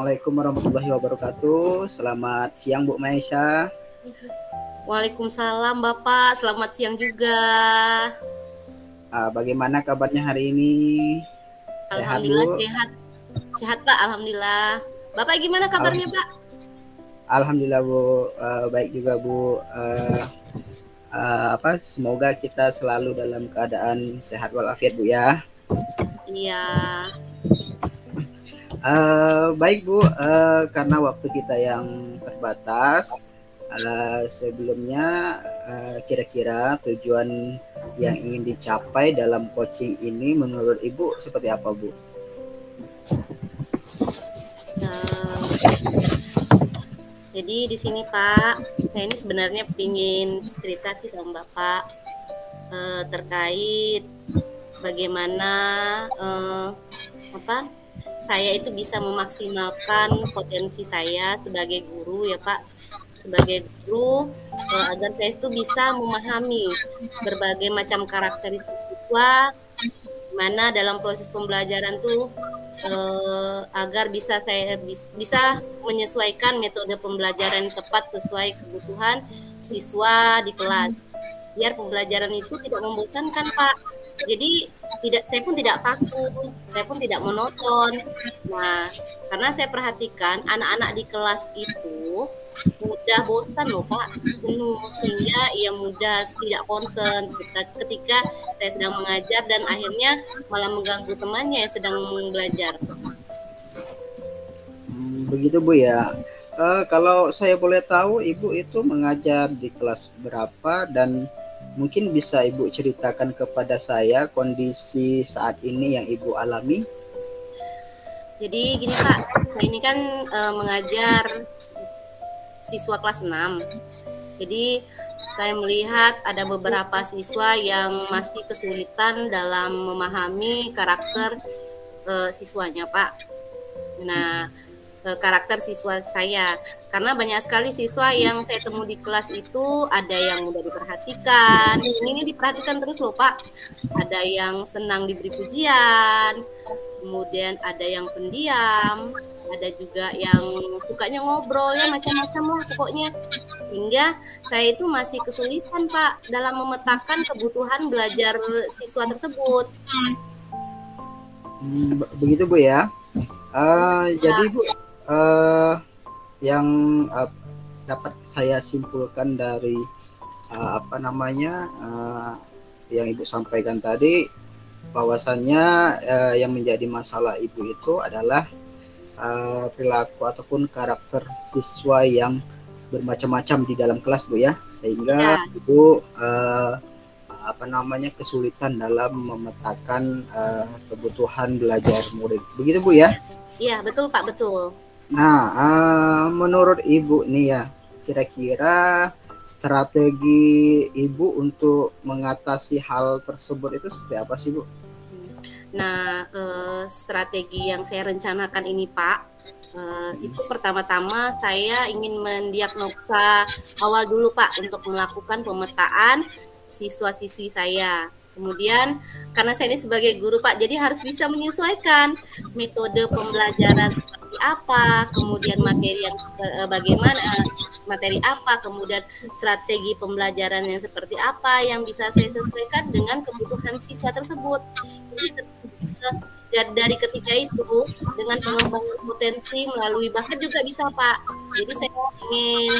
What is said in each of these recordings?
Assalamualaikum warahmatullahi wabarakatuh. Selamat siang Bu Maisha. Waalaikumsalam Bapak, selamat siang juga. Bagaimana kabarnya hari ini? Sehat Alhamdulillah Bu? sehat. Sehat Pak, alhamdulillah. Bapak gimana Al- kabarnya Pak? Alhamdulillah Bu. Baik juga Bu. Semoga kita selalu dalam keadaan sehat walafiat Bu ya. Iya. Baik Bu, karena waktu kita yang terbatas, sebelumnya kira-kira tujuan yang ingin dicapai dalam coaching ini menurut Ibu seperti apa Bu? Jadi di sini Pak, saya ini sebenarnya ingin cerita sih sama Bapak terkait bagaimana saya itu bisa memaksimalkan potensi saya sebagai guru ya Pak, sebagai guru agar saya itu bisa memahami berbagai macam karakteristik siswa, mana dalam proses pembelajaran tuh agar bisa saya bisa menyesuaikan metode pembelajaran yang tepat sesuai kebutuhan siswa di kelas, biar pembelajaran itu tidak membosankan Pak. Jadi saya pun tidak takut, saya pun tidak monoton. Nah, karena saya perhatikan anak-anak di kelas itu mudah bosan loh Pak, jenuh, sehingga ia mudah tidak konsen ketika saya sedang mengajar dan akhirnya malah mengganggu temannya yang sedang belajar. Begitu Bu ya. Kalau saya boleh tahu Ibu itu mengajar di kelas berapa dan mungkin bisa Ibu ceritakan kepada saya kondisi saat ini yang Ibu alami? Jadi gini Pak, saya ini kan mengajar siswa kelas 6. Jadi saya melihat ada beberapa siswa yang masih kesulitan dalam memahami karakter siswanya Pak. Nah, karakter siswa saya, karena banyak sekali siswa yang saya temui di kelas itu ada yang mudah diperhatikan, ini diperhatikan terus loh Pak, ada yang senang diberi pujian, kemudian ada yang pendiam, ada juga yang sukanya ngobrol, ya macam-macam lah pokoknya, sehingga saya itu masih kesulitan Pak dalam memetakan kebutuhan belajar siswa tersebut. Begitu Bu ya. Jadi Bu, yang dapat saya simpulkan dari yang Ibu sampaikan tadi, bahwasannya yang menjadi masalah Ibu itu adalah perilaku ataupun karakter siswa yang bermacam-macam di dalam kelas Bu ya, sehingga Ibu kesulitan dalam memetakan kebutuhan belajar murid. Begitu Bu ya? Iya, betul Pak, betul. Nah, menurut Ibu nih ya, kira-kira strategi Ibu untuk mengatasi hal tersebut itu seperti apa sih Bu? Nah, strategi yang saya rencanakan ini Pak, itu pertama-tama saya ingin mendiagnosa awal dulu Pak untuk melakukan pemetaan siswa-siswi saya. Kemudian karena saya ini sebagai guru Pak, jadi harus bisa menyesuaikan metode pembelajaran seperti apa, kemudian materi yang bagaimana, materi apa, kemudian strategi pembelajaran yang seperti apa yang bisa saya sesuaikan dengan kebutuhan siswa tersebut. Jadi dari ketika itu dengan pengembangan potensi melalui bakat juga bisa Pak. Jadi saya ingin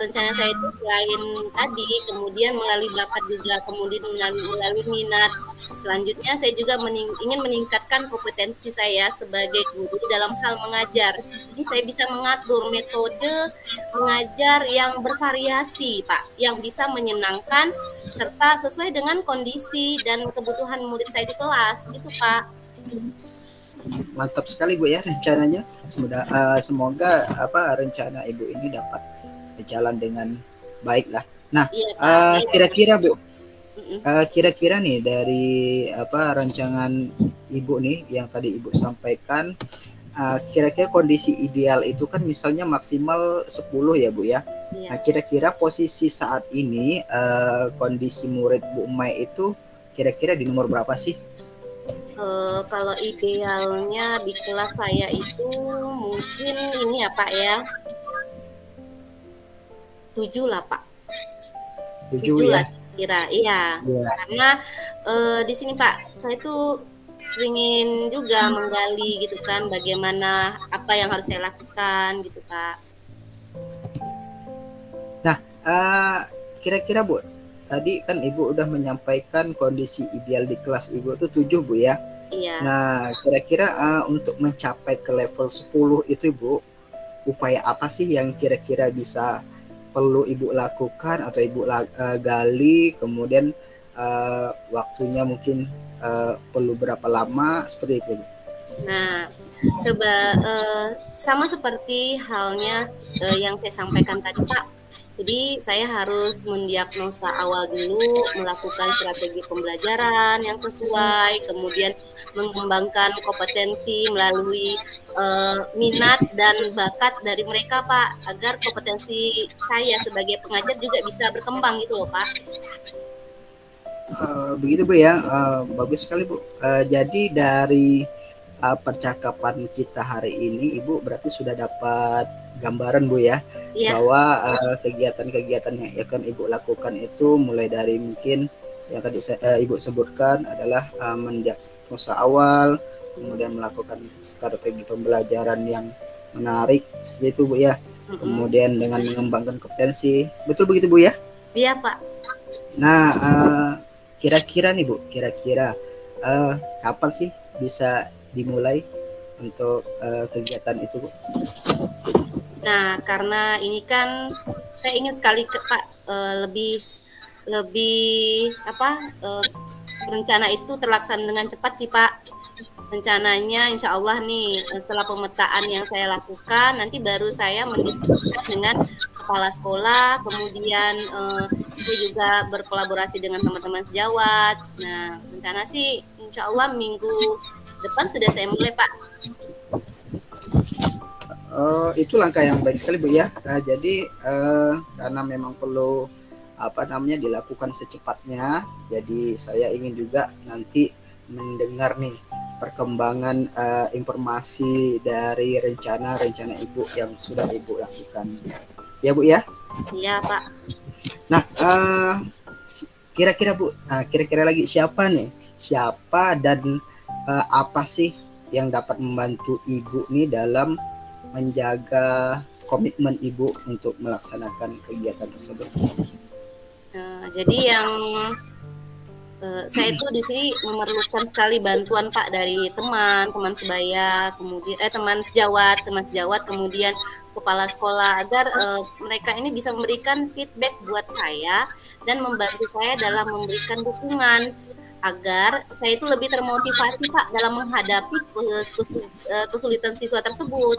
rencana saya itu selain tadi kemudian melalui bakat juga, kemudian melalui minat. Selanjutnya saya juga ingin meningkatkan kompetensi saya sebagai guru dalam hal mengajar. Jadi saya bisa mengatur metode mengajar yang bervariasi Pak, yang bisa menyenangkan serta sesuai dengan kondisi dan kebutuhan murid saya di kelas gitu Pak. Mantap sekali Bu ya rencananya. Semoga rencana Ibu ini dapat berjalan dengan baik lah. Nah, iya, kira-kira Bu, kira-kira nih dari rancangan Ibu nih yang tadi Ibu sampaikan, kira-kira kondisi ideal itu kan misalnya maksimal 10 ya Bu ya. Nah, kira-kira posisi saat ini kondisi murid Bu Mai itu kira-kira di nomor berapa sih? Kalau idealnya di kelas saya itu mungkin ini ya Pak ya, 7 lah Pak. 7 ya? lah kira, iya. Karena di sini Pak, saya tuh ingin juga menggali gitu kan, bagaimana apa yang harus saya lakukan gitu Pak. Nah, kira-kira Bu, tadi kan Ibu udah menyampaikan kondisi ideal di kelas Ibu itu 7 Bu ya. Iya. Nah, kira-kira untuk mencapai ke level 10 itu Bu, upaya apa sih yang kira-kira bisa perlu Ibu lakukan atau Ibu gali, kemudian waktunya mungkin perlu berapa lama, seperti itu Bu? Nah, sama seperti halnya yang saya sampaikan tadi Pak. Jadi saya harus mendiagnosa awal dulu, melakukan strategi pembelajaran yang sesuai, kemudian mengembangkan kompetensi melalui minat dan bakat dari mereka Pak, agar kompetensi saya sebagai pengajar juga bisa berkembang gitu loh Pak. Begitu Bu ya, bagus sekali Bu. Jadi dari percakapan kita hari ini, Ibu berarti sudah dapat gambaran Bu ya, bahwa kegiatan-kegiatan yang akan Ibu lakukan itu mulai dari mungkin yang tadi Ibu sebutkan adalah mendiagnosa awal, kemudian melakukan strategi pembelajaran yang menarik, seperti itu Bu ya. Kemudian dengan mengembangkan kompetensi, betul begitu Bu ya? Iya Pak. Nah, kira-kira nih Bu, kira-kira kapan sih bisa dimulai untuk kegiatan itu Bu? Nah, karena ini kan saya ingin sekali Pak lebih rencana itu terlaksana dengan cepat sih Pak. Rencananya insya Allah nih setelah pemetaan yang saya lakukan, nanti baru saya mendiskusikan dengan kepala sekolah, kemudian saya juga berkolaborasi dengan teman-teman sejawat. Nah, rencana sih insya Allah minggu depan sudah saya mulai Pak. Itu langkah yang baik sekali Bu ya. Jadi karena memang perlu dilakukan secepatnya, jadi saya ingin juga nanti mendengar nih perkembangan informasi dari rencana Ibu yang sudah Ibu lakukan. Ya Bu ya? Iya Pak. Nah, kira-kira Bu, kira-kira lagi siapa dan apa sih yang dapat membantu Ibu nih dalam menjaga komitmen Ibu untuk melaksanakan kegiatan tersebut? Jadi yang saya itu di sini memerlukan sekali bantuan Pak dari teman sebaya, kemudian teman sejawat, kemudian kepala sekolah, agar mereka ini bisa memberikan feedback buat saya dan membantu saya dalam memberikan dukungan agar saya itu lebih termotivasi Pak dalam menghadapi kesulitan siswa tersebut.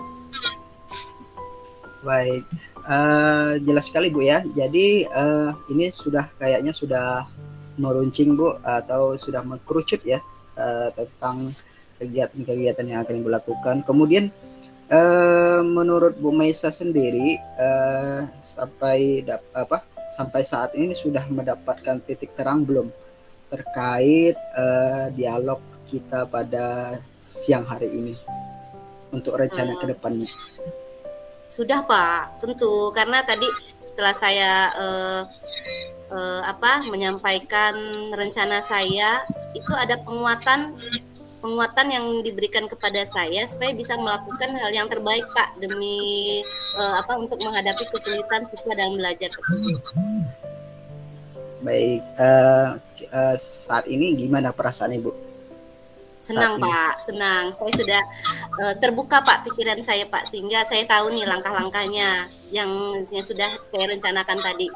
Baik, jelas sekali Bu ya. Jadi ini kayaknya sudah meruncing Bu, atau sudah mengkerucut ya tentang kegiatan-kegiatan yang akan Ibu lakukan. Kemudian menurut Bu Maisa sendiri sampai saat ini sudah mendapatkan titik terang belum terkait dialog kita pada siang hari ini untuk rencana ke depannya? Sudah Pak, tentu, karena tadi setelah saya menyampaikan rencana saya, itu ada penguatan yang diberikan kepada saya supaya bisa melakukan hal yang terbaik Pak demi untuk menghadapi kesulitan siswa dalam belajar tersebut. Baik, saat ini gimana perasaan Ibu? Senang Pak, senang. Saya sudah terbuka Pak pikiran saya Pak, sehingga saya tahu nih langkah-langkahnya yang sudah saya rencanakan tadi.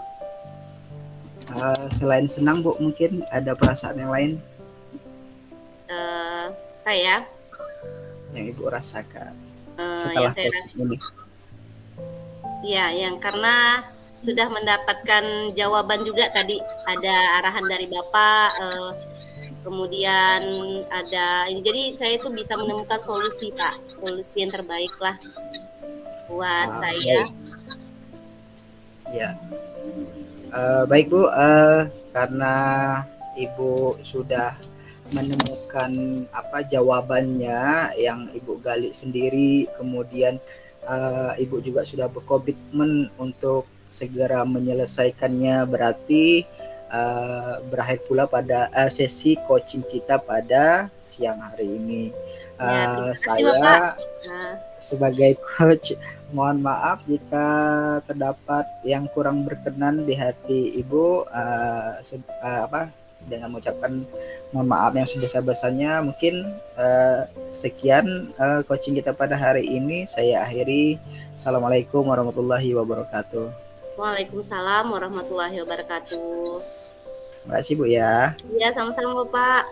Selain senang Bu, mungkin ada perasaan yang lain saya yang Ibu rasakan setelah tes ini? Ya, yang karena sudah mendapatkan jawaban juga tadi, ada arahan dari Bapak, kemudian ada ini, jadi saya itu bisa menemukan solusi Pak, solusi yang terbaik lah buat saya. Ya. Baik Bu, karena Ibu sudah menemukan jawabannya yang Ibu gali sendiri, kemudian Ibu juga sudah berkomitmen untuk segera menyelesaikannya, berarti berakhir pula pada sesi coaching kita pada siang hari ini. Saya sebagai coach mohon maaf jika terdapat yang kurang berkenan di hati Ibu, dengan mengucapkan mohon maaf yang sebesar-besarnya. Mungkin sekian coaching kita pada hari ini. Saya akhiri. Assalamualaikum warahmatullahi wabarakatuh. Waalaikumsalam warahmatullahi wabarakatuh. Terima kasih Bu ya. Iya, sama-sama Bapak.